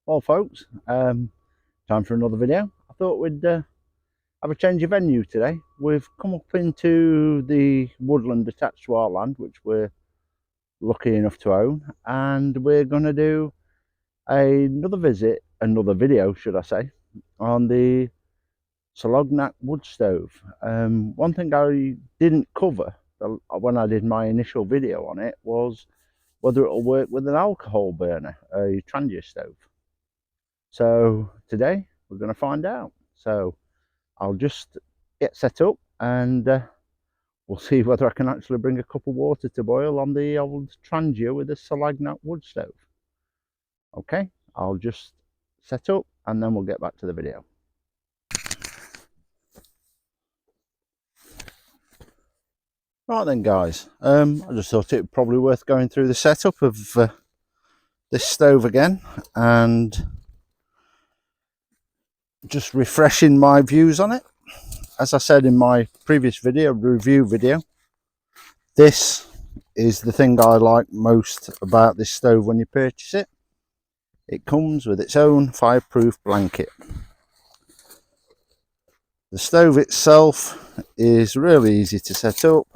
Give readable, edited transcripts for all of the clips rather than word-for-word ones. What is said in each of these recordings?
Well, folks, time for another video. I thought we'd have a change of venue today. We've come up into the woodland attached to our land, which we're lucky enough to own, and we're going to do another video, should I say, on the Solognac wood stove. One thing I didn't cover when I did my initial video on it was whether it'll work with an alcohol burner, a Trangia stove. So today we're going to find out. So I'll just get set up and we'll see whether I can actually bring a cup of water to boil on the old Trangia with a Solognac wood stove. Okay, I'll just set up and then we'll get back to the video. Right then, guys, I just thought it would probably worth going through the setup of this stove again and just refreshing my views on it. As I said in my previous video, review video, this is the thing I like most about this stove when you purchase it. It comes with its own fireproof blanket. The stove itself is really easy to set up.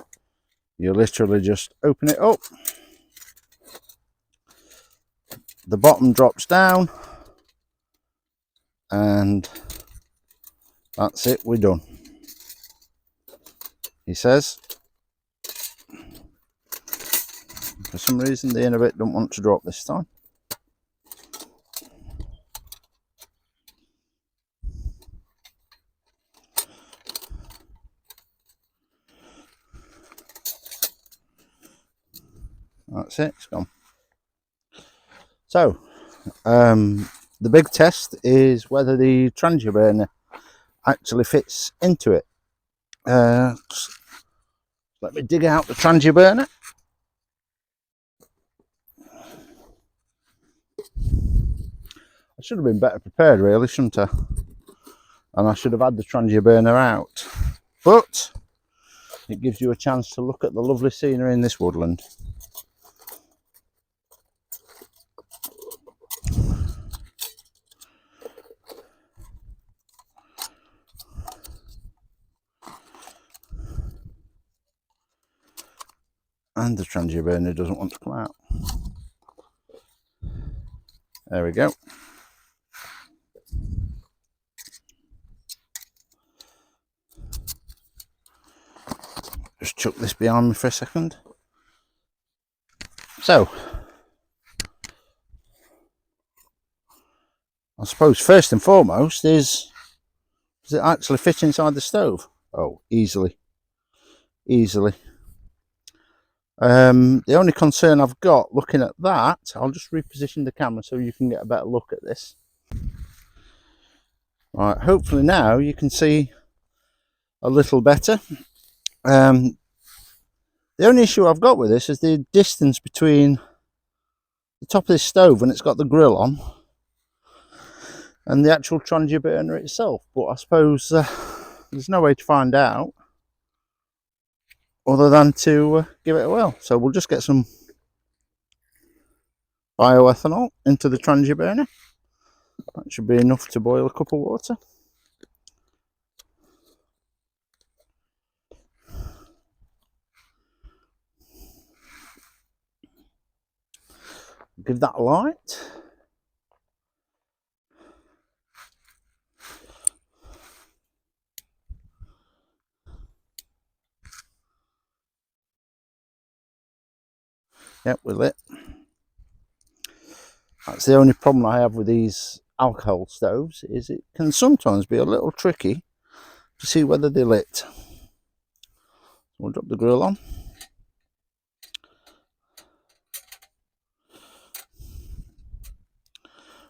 You literally just open it up. The bottom drops down and that's it, we're done, he says. For some reason the inner bit don't want to drop this time. That's it, it's gone. So the big test is whether the Trangia burner actually fits into it. Let me dig out the Trangia burner. I should have been better prepared really, shouldn't I? And I should have had the Trangia burner out. But it gives you a chance to look at the lovely scenery in this woodland. And the Trangia burner doesn't want to come out. There we go. Just chuck this behind me for a second. So, I suppose first and foremost is, does it actually fit inside the stove? Oh, easily. Easily. The only concern I've got looking at that, I'll just reposition the camera so you can get a better look at this. Right, hopefully now you can see a little better. The only issue I've got with this is the distance between the top of this stove when it's got the grill on and the actual Trangia burner itself. But I suppose there's no way to find out other than to give it a whirl. So we'll just get some bioethanol into the Trangia burner. That should be enough to boil a cup of water. Give that a light. Yep, we're lit. That's the only problem I have with these alcohol stoves, is it can sometimes be a little tricky to see whether they're lit. We'll drop the grill on.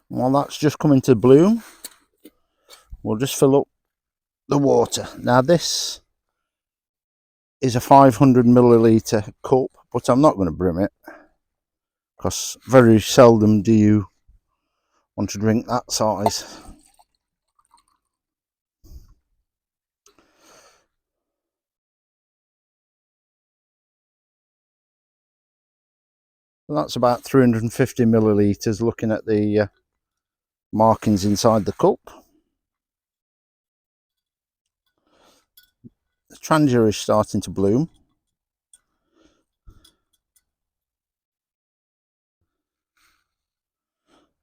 While that's just coming to bloom, we'll just fill up the water. Now this is a 500 milliliter cup, but I'm not going to brim it because very seldom do you want to drink that size. So that's about 350 milliliters looking at the markings inside the cup. The Trangia is starting to bloom.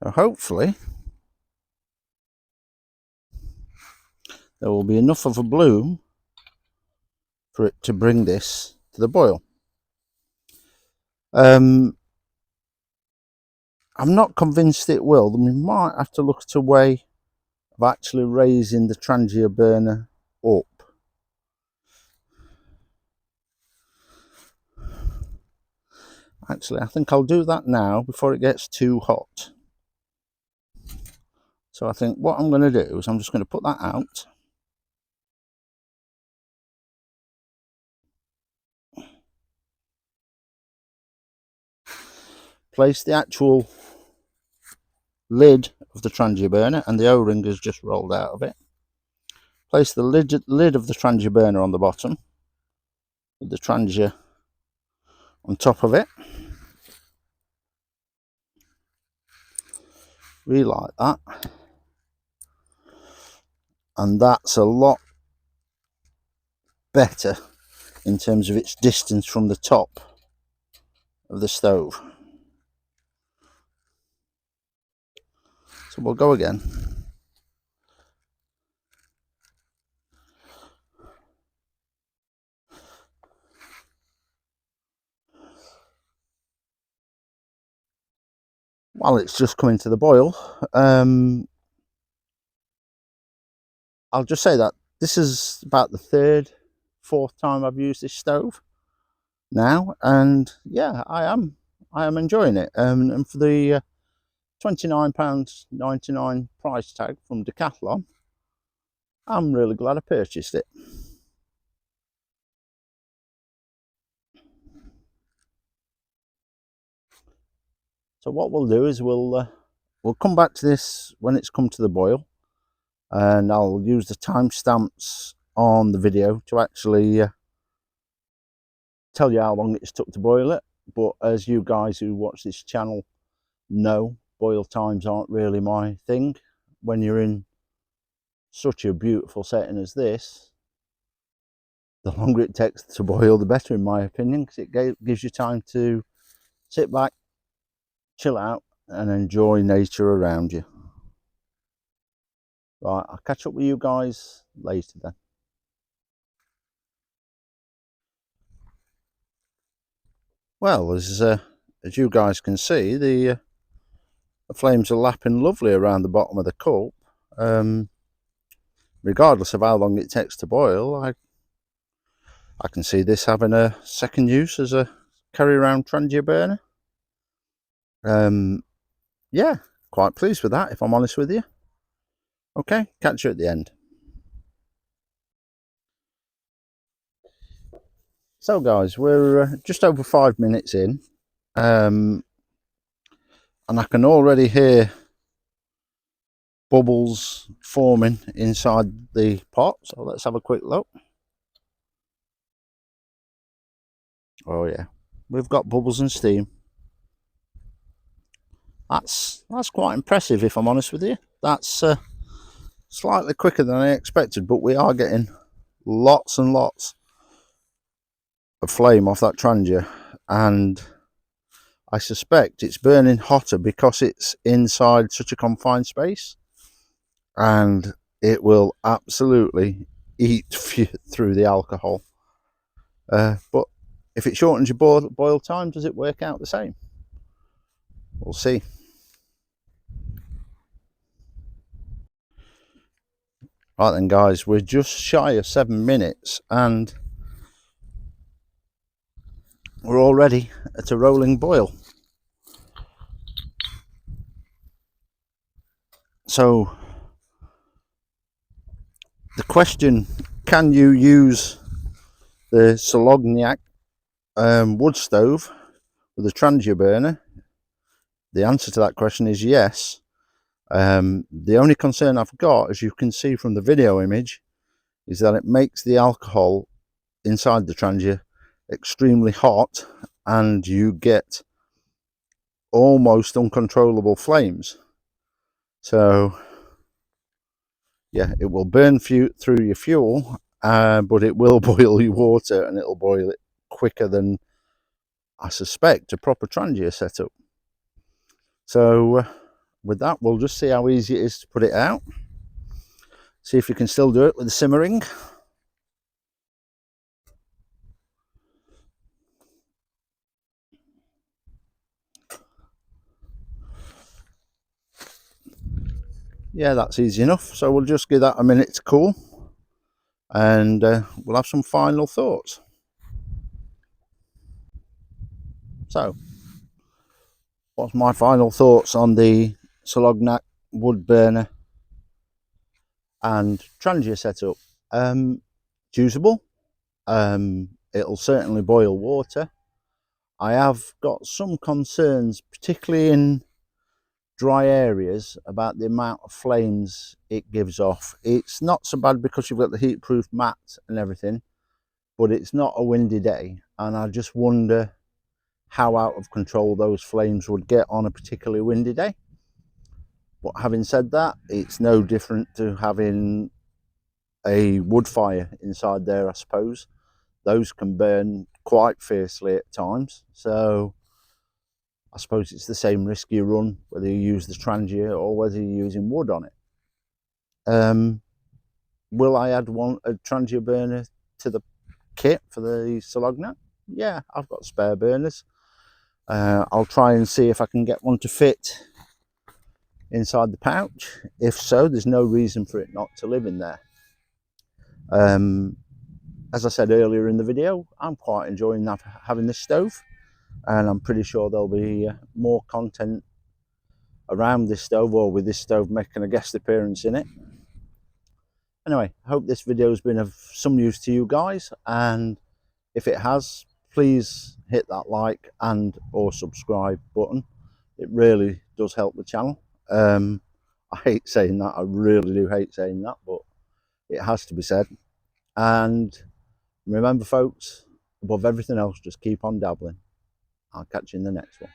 So hopefully there will be enough of a bloom for it to bring this to the boil. I'm not convinced it will. We might have to look at a way of actually raising the Trangia burner up. Actually, I think I'll do that now before it gets too hot. So I think what I'm going to do is I'm just going to put that out. Place the actual lid of the Trangia burner, and the O-ring has just rolled out of it. Place the lid of the Trangia burner on the bottom, with the Trangia on top of it. Relight that. And that's a lot better in terms of its distance from the top of the stove. So we'll go again. While it's just coming to the boil, I'll just say that this is about the fourth time I've used this stove now, and yeah, I am enjoying it. And for the £29.99 price tag from Decathlon, I'm really glad I purchased it. So what we'll do is we'll come back to this when it's come to the boil, and I'll use the timestamps on the video to actually tell you how long it's took to boil it. But as you guys who watch this channel know, boil times aren't really my thing. When you're in such a beautiful setting as this, the longer it takes to boil, the better, in my opinion, because it gives you time to sit back, chill out, and enjoy nature around you. Right, I'll catch up with you guys later then. Well, as you guys can see, the flames are lapping lovely around the bottom of the cup. Regardless of how long it takes to boil, I can see this having a second use as a carry around Trangia burner. Yeah, quite pleased with that, if I'm honest with you. Okay, catch you at the end. So guys, we're just over 5 minutes in, and I can already hear bubbles forming inside the pot. So let's have a quick look. Oh yeah, we've got bubbles and steam. That's quite impressive, if I'm honest with you. That's slightly quicker than I expected, but we are getting lots and lots of flame off that Trangia, and I suspect it's burning hotter because it's inside such a confined space, and it will absolutely eat through the alcohol. But if it shortens your boil time, does it work out the same? We'll see. Right then guys, we're just shy of 7 minutes and we're already at a rolling boil. So the question, can you use the Solognac wood stove with a Trangia burner? The answer to that question is yes. The only concern I've got, as you can see from the video image, is that it makes the alcohol inside the Trangia extremely hot and you get almost uncontrollable flames. So yeah, it will burn through your fuel, but it will boil your water, and it'll boil it quicker than, I suspect, a proper Trangia setup. So with that, we'll just see how easy it is to put it out. See if you can still do it with the simmering. Yeah, that's easy enough. So we'll just give that a minute to cool, and we'll have some final thoughts. So, what's my final thoughts on the Solognac wood burner and Trangia setup? It's usable. It'll certainly boil water. I have got some concerns, particularly in dry areas, about the amount of flames it gives off. It's not so bad because you've got the heat-proof mat and everything, but it's not a windy day, and I just wonder how out of control those flames would get on a particularly windy day. But having said that, it's no different to having a wood fire inside there, I suppose. Those can burn quite fiercely at times, so I suppose it's the same risk you run whether you use the Trangia or whether you're using wood on it. Will I add a Trangia burner to the kit for the Solognac? Yeah, I've got spare burners. I'll try and see if I can get one to fit inside the pouch. If so, there's no reason for it not to live in there. As I said earlier in the video, I'm quite enjoying having this stove, and I'm pretty sure there'll be more content around this stove, or with this stove making a guest appearance in it. Anyway, I hope this video has been of some use to you guys, and if it has, please hit that like and or subscribe button. It really does help the channel. I hate saying that, I really do hate saying that, but it has to be said. And remember folks, above everything else, just keep on dabbling. I'll catch you in the next one.